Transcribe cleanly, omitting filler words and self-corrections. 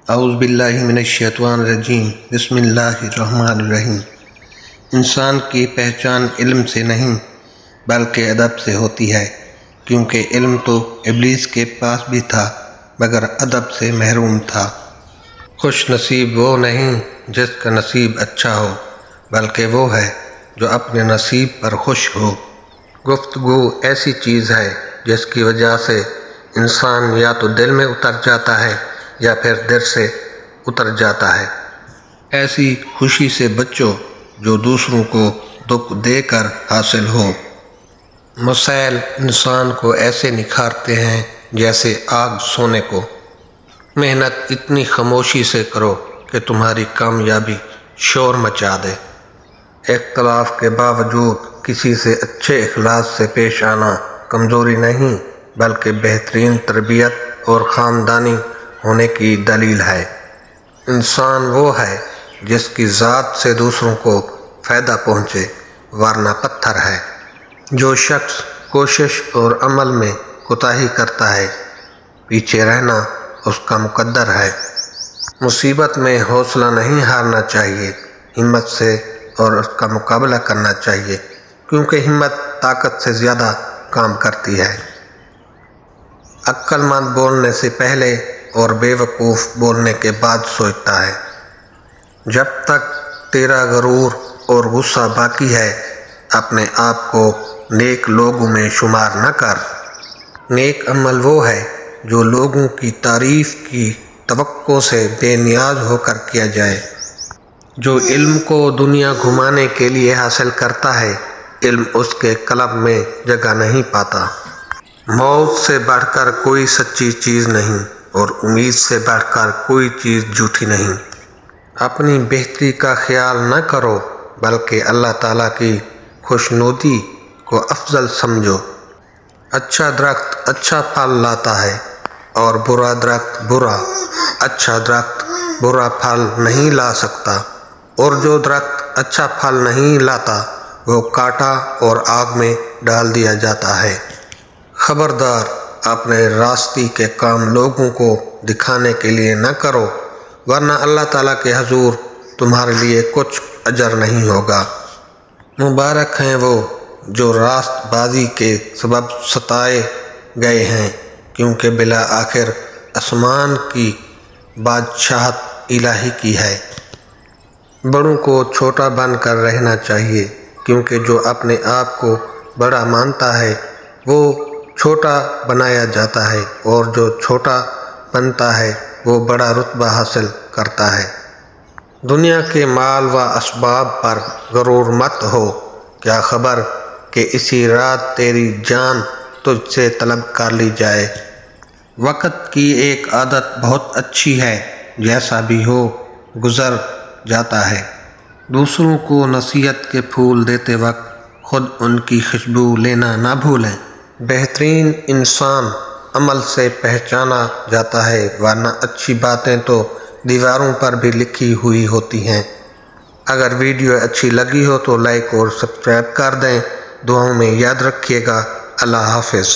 اعوذ باللہ من الشیطان الرجیم بسم اللہ الرحمن الرحیم۔ انسان کی پہچان علم سے نہیں بلکہ ادب سے ہوتی ہے، کیونکہ علم تو ابلیس کے پاس بھی تھا مگر ادب سے محروم تھا۔ خوش نصیب وہ نہیں جس کا نصیب اچھا ہو، بلکہ وہ ہے جو اپنے نصیب پر خوش ہو۔ گفتگو ایسی چیز ہے جس کی وجہ سے انسان یا تو دل میں اتر جاتا ہے یا پھر دل سے اتر جاتا ہے۔ ایسی خوشی سے بچو جو دوسروں کو دکھ دے کر حاصل ہو۔ مسائل انسان کو ایسے نکھارتے ہیں جیسے آگ سونے کو۔ محنت اتنی خاموشی سے کرو کہ تمہاری کامیابی شور مچا دے۔ اختلاف کے باوجود کسی سے اچھے اخلاص سے پیش آنا کمزوری نہیں بلکہ بہترین تربیت اور خاندانی ہونے کی دلیل ہے۔ انسان وہ ہے جس کی ذات سے دوسروں کو فائدہ پہنچے، ورنہ پتھر ہے۔ جو شخص کوشش اور عمل میں کوتاہی کرتا ہے، پیچھے رہنا اس کا مقدر ہے۔ مصیبت میں حوصلہ نہیں ہارنا چاہیے، ہمت سے اور اس کا مقابلہ کرنا چاہیے، کیونکہ ہمت طاقت سے زیادہ کام کرتی ہے۔ عقل مند بولنے سے پہلے اور بے وقوف بولنے کے بعد سوچتا ہے۔ جب تک تیرا غرور اور غصہ باقی ہے، اپنے آپ کو نیک لوگوں میں شمار نہ کر۔ نیک عمل وہ ہے جو لوگوں کی تعریف کی توقع سے بے نیاز ہو کر کیا جائے۔ جو علم کو دنیا گھمانے کے لیے حاصل کرتا ہے، علم اس کے قلب میں جگہ نہیں پاتا۔ موت سے بڑھ کر کوئی سچی چیز نہیں اور امید سے بڑھ کر کوئی چیز جھوٹی نہیں۔ اپنی بہتری کا خیال نہ کرو بلکہ اللہ تعالیٰ کی خوشنودی کو افضل سمجھو۔ اچھا درخت اچھا پھل لاتا ہے اور برا درخت برا۔ اچھا درخت برا پھل نہیں لا سکتا، اور جو درخت اچھا پھل نہیں لاتا وہ کاٹا اور آگ میں ڈال دیا جاتا ہے۔ خبردار، اپنے راستے کے کام لوگوں کو دکھانے کے لیے نہ کرو، ورنہ اللہ تعالیٰ کے حضور تمہارے لیے کچھ اجر نہیں ہوگا۔ مبارک ہیں وہ جو راست بازی کے سبب ستائے گئے ہیں، کیونکہ بالآخر آسمان کی بادشاہت الہی کی ہے۔ بڑوں کو چھوٹا بن کر رہنا چاہیے، کیونکہ جو اپنے آپ کو بڑا مانتا ہے وہ چھوٹا بنایا جاتا ہے، اور جو چھوٹا بنتا ہے وہ بڑا رتبہ حاصل کرتا ہے۔ دنیا کے مال و اسباب پر غرور مت ہو، کیا خبر کہ اسی رات تیری جان تجھ سے طلب کر لی جائے۔ وقت کی ایک عادت بہت اچھی ہے، جیسا بھی ہو گزر جاتا ہے۔ دوسروں کو نصیحت کے پھول دیتے وقت خود ان کی خوشبو لینا نہ بھولیں۔ بہترین انسان عمل سے پہچانا جاتا ہے، ورنہ اچھی باتیں تو دیواروں پر بھی لکھی ہوئی ہوتی ہیں۔ اگر ویڈیو اچھی لگی ہو تو لائک اور سبسکرائب کر دیں۔ دعاؤں میں یاد رکھیے گا۔ اللہ حافظ۔